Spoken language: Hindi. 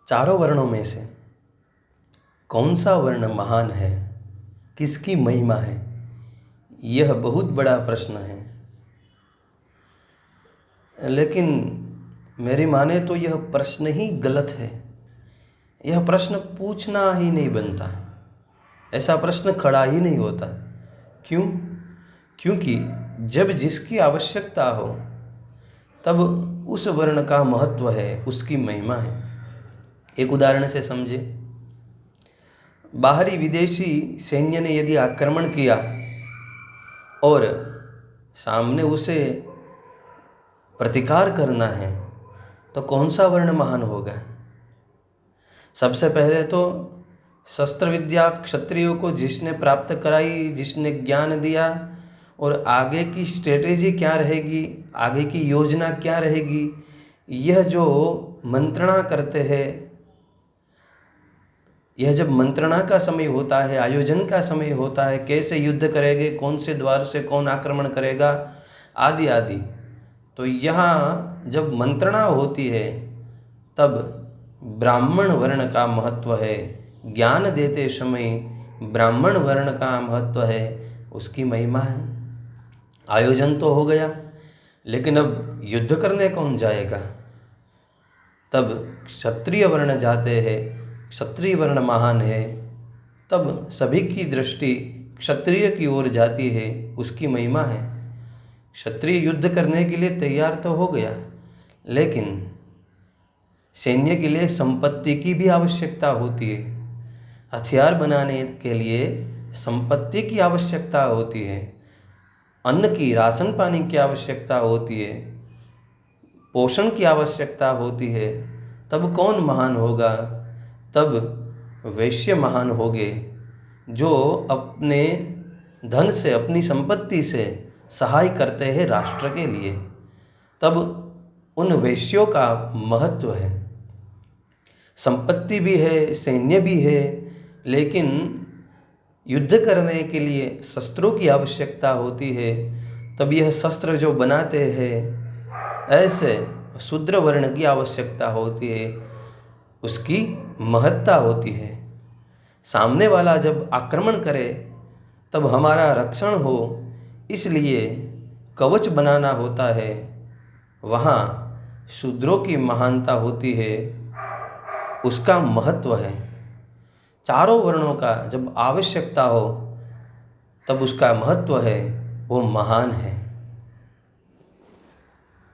चारों वर्णों में से कौन सा वर्ण महान है, किसकी महिमा है, यह बहुत बड़ा प्रश्न है। लेकिन मेरी माने तो यह प्रश्न ही गलत है। यह प्रश्न पूछना ही नहीं बनता, ऐसा प्रश्न खड़ा ही नहीं होता। क्यों? क्योंकि जब जिसकी आवश्यकता हो तब उस वर्ण का महत्व है, उसकी महिमा है। एक उदाहरण से समझे। बाहरी विदेशी सैन्य ने यदि आक्रमण किया और सामने उसे प्रतिकार करना है तो कौन सा वर्ण महान होगा? सबसे पहले तो शस्त्र विद्या क्षत्रियों को जिसने प्राप्त कराई, जिसने ज्ञान दिया, और आगे की स्ट्रेटेजी क्या रहेगी, आगे की योजना क्या रहेगी, यह जो मंत्रणा करते हैं, यह जब मंत्रणा का समय होता है, आयोजन का समय होता है, कैसे युद्ध करेंगे, कौन से द्वार से कौन आक्रमण करेगा, आदि आदि, तो यहाँ जब मंत्रणा होती है तब ब्राह्मण वर्ण का महत्व है। ज्ञान देते समय ब्राह्मण वर्ण का महत्व है, उसकी महिमा है। आयोजन तो हो गया, लेकिन अब युद्ध करने कौन जाएगा? तब क्षत्रिय वर्ण जाते हैं, क्षत्रिय वर्ण महान है, तब सभी की दृष्टि क्षत्रिय की ओर जाती है, उसकी महिमा है। क्षत्रिय युद्ध करने के लिए तैयार तो हो गया, लेकिन सैन्य के लिए संपत्ति की भी आवश्यकता होती है। हथियार बनाने के लिए संपत्ति की आवश्यकता होती है, अन्न की, राशन पानी की आवश्यकता होती है, पोषण की आवश्यकता होती है। तब कौन महान होगा? तब वैश्य महान होंगे, जो अपने धन से, अपनी संपत्ति से सहाय करते हैं राष्ट्र के लिए। तब उन वैश्यों का महत्व है। संपत्ति भी है, सैन्य भी है, लेकिन युद्ध करने के लिए शस्त्रों की आवश्यकता होती है। तब यह शस्त्र जो बनाते हैं, ऐसे शूद्र वर्ण की आवश्यकता होती है, उसकी महत्ता होती है। सामने वाला जब आक्रमण करे तब हमारा रक्षण हो, इसलिए कवच बनाना होता है। वहाँ शूद्रों की महानता होती है, उसका महत्व है। चारों वर्णों का जब आवश्यकता हो तब उसका महत्व है, वो महान है।